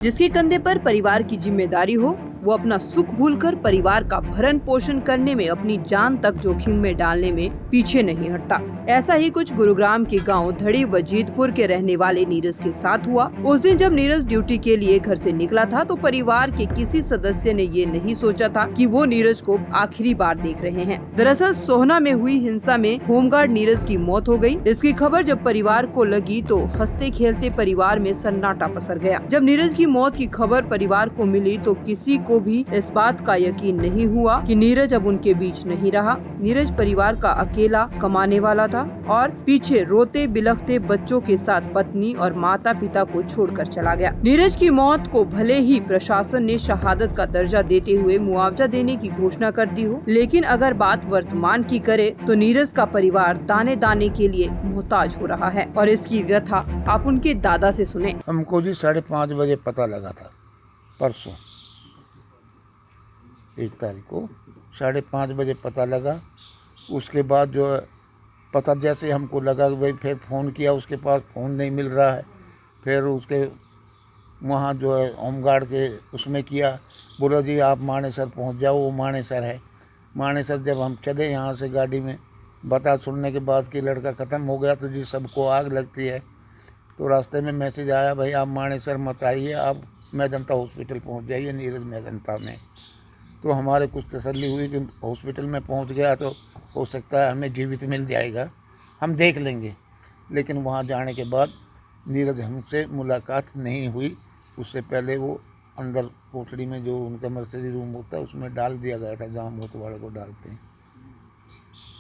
जिसके कंधे पर परिवार की जिम्मेदारी हो, वो अपना सुख भूलकर परिवार का भरण पोषण करने में अपनी जान तक जोखिम में डालने में पीछे नहीं हटता। ऐसा ही कुछ गुरुग्राम के गांव धड़ी वजीदपुर के रहने वाले नीरज के साथ हुआ। उस दिन जब नीरज ड्यूटी के लिए घर से निकला था तो परिवार के किसी सदस्य ने ये नहीं सोचा था कि वो नीरज को आखिरी बार देख रहे हैं। दरअसल सोहना में हुई हिंसा में होमगार्ड नीरज की मौत हो गई। इसकी खबर जब परिवार को लगी तो हंसते खेलते परिवार में सन्नाटा पसर गया। जब नीरज की मौत की खबर परिवार को मिली तो किसी को भी इस बात का यकीन नहीं हुआ कि नीरज अब उनके बीच नहीं रहा। नीरज परिवार का अकेला कमाने वाला था और पीछे रोते बिलखते बच्चों के साथ पत्नी और माता पिता को छोड़कर चला गया। नीरज की मौत को भले ही प्रशासन ने शहादत का दर्जा देते हुए मुआवजा देने की घोषणा कर दी हो, लेकिन अगर बात वर्तमान की करे तो नीरज का परिवार दाने दाने के लिए मोहताज हो रहा है। और इसकी व्यथा आप उनके दादा से सुने। हमको जी 5:30 बजे पता लगा था, परसों 1 तारीख को 5:30 बजे पता लगा। उसके बाद जो है पता जैसे हमको लगा कि भाई फिर फ़ोन किया, उसके पास फ़ोन नहीं मिल रहा है। फिर उसके वहाँ जो है होमगार्ड के उसमें किया, बोला जी आप मानेसर पहुँच जाओ, वो मानेसर है। मानेसर जब हम चले यहाँ से गाड़ी में, बता सुनने के बाद कि लड़का ख़त्म हो गया तो जी सबको आग लगती है। तो रास्ते में मैसेज आया, भाई आप मानेसर मत आइए, आप मेजंता हॉस्पिटल पहुँच जाइए, नीरज मेजंता में। तो हमारे कुछ तसल्ली हुई कि हॉस्पिटल में पहुंच गया तो हो सकता है हमें जीवित मिल जाएगा, हम देख लेंगे। लेकिन वहां जाने के बाद नीरज हमसे मुलाकात नहीं हुई। उससे पहले वो अंदर कोठड़ी में जो उनका मर्सिडी रूम होता है उसमें डाल दिया गया था, जहाँ मौत वाले को डालते हैं।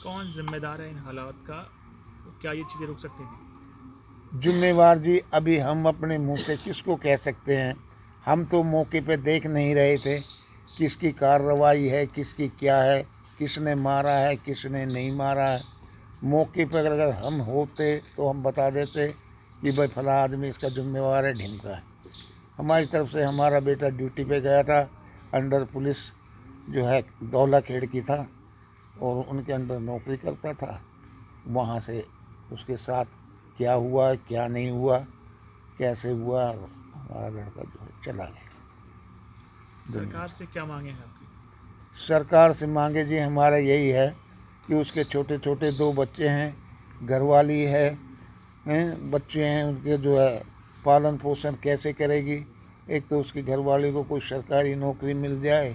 कौन जिम्मेदार है इन हालात का? क्या ये चीज़ें रुक सकती हैं? जिम्मेवार जी अभी हम अपने मुँह से किसको कह सकते हैं। हम तो मौके पे देख नहीं रहे थे किसकी कार्रवाई है, किसकी क्या है, किसने मारा है, किसने नहीं मारा है। मौके पर अगर हम होते तो हम बता देते कि भाई फला आदमी इसका जिम्मेवार है, ढिमका है। हमारी तरफ से हमारा बेटा ड्यूटी पे गया था, अंडर पुलिस जो है दौला खेड़ की था और उनके अंडर नौकरी करता था। वहाँ से उसके साथ क्या हुआ क्या नहीं हुआ, कैसे हुआ, हमारा लड़का जो है चला गया। सरकार से क्या मांगे हैं आपकी? सरकार से मांगे जी हमारा यही है कि उसके छोटे छोटे 2 बच्चे हैं, घरवाली है, बच्चे हैं, उनके जो है पालन पोषण कैसे करेगी। एक तो उसकी घरवाली को कोई सरकारी नौकरी मिल जाए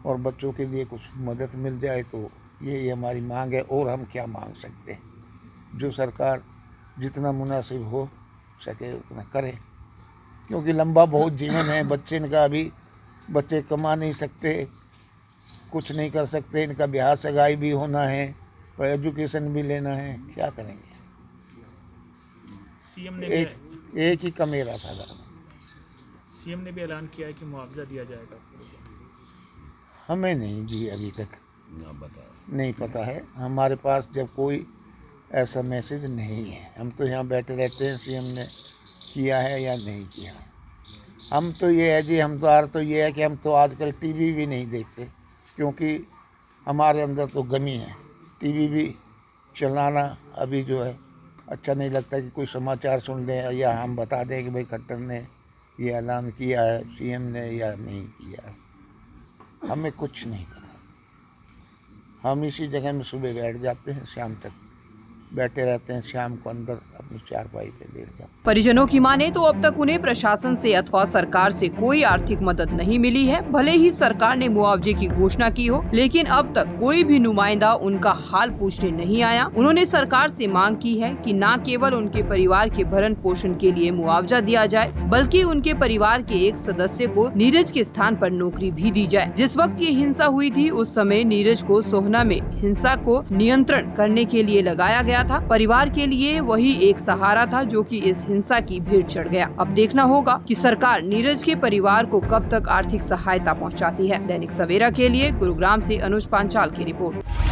और बच्चों के लिए कुछ मदद मिल जाए, तो यही हमारी मांग है। और हम क्या मांग सकते हैं, जो सरकार जितना मुनासिब हो सके उतना करे, क्योंकि लंबा बहुत जीवन है। बच्चे का अभी बच्चे कमा नहीं सकते, कुछ नहीं कर सकते, इनका ब्याह सगाई भी होना है, पर एजुकेशन भी लेना है, क्या करेंगे। सीएम ने एक ही कमेरा था घर में। सीएम ने भी ऐलान किया है कि मुआवजा दिया जाएगा। हमें नहीं जी अभी तक नहीं पता है, हमारे पास जब कोई ऐसा मैसेज नहीं है। हम तो यहाँ बैठे रहते हैं, सीएम ने किया है या नहीं किया। हम तो ये है जी, हम तो ये है कि हम तो आजकल टीवी भी नहीं देखते, क्योंकि हमारे अंदर तो गमी है। टीवी भी चलाना अभी जो है अच्छा नहीं लगता कि कोई समाचार सुन लें या हम बता दें कि भाई खट्टर ने ये ऐलान किया है, सीएम ने या नहीं किया है। हमें कुछ नहीं पता। हम इसी जगह में सुबह बैठ जाते हैं, शाम तक बैठे रहते हैं, शाम को अंदर अपनी चारपाई पे लेट जाते हैं। परिजनों की माने तो अब तक उन्हें प्रशासन से अथवा सरकार से कोई आर्थिक मदद नहीं मिली है। भले ही सरकार ने मुआवजे की घोषणा की हो, लेकिन अब तक कोई भी नुमाइंदा उनका हाल पूछने नहीं आया। उन्होंने सरकार से मांग की है कि न केवल उनके परिवार के भरण पोषण के लिए मुआवजा दिया जाए, बल्कि उनके परिवार के एक सदस्य को नीरज के स्थान पर नौकरी भी दी जाए। जिस वक्त ये हिंसा हुई थी उस समय नीरज को सोहना में हिंसा को नियंत्रण करने के लिए लगाया गया था। परिवार के लिए वही एक सहारा था जो कि इस हिंसा की भीड़ चढ़ गया। अब देखना होगा कि सरकार नीरज के परिवार को कब तक आर्थिक सहायता पहुंचाती है। दैनिक सवेरा के लिए गुरुग्राम से अनुज पांचाल की रिपोर्ट।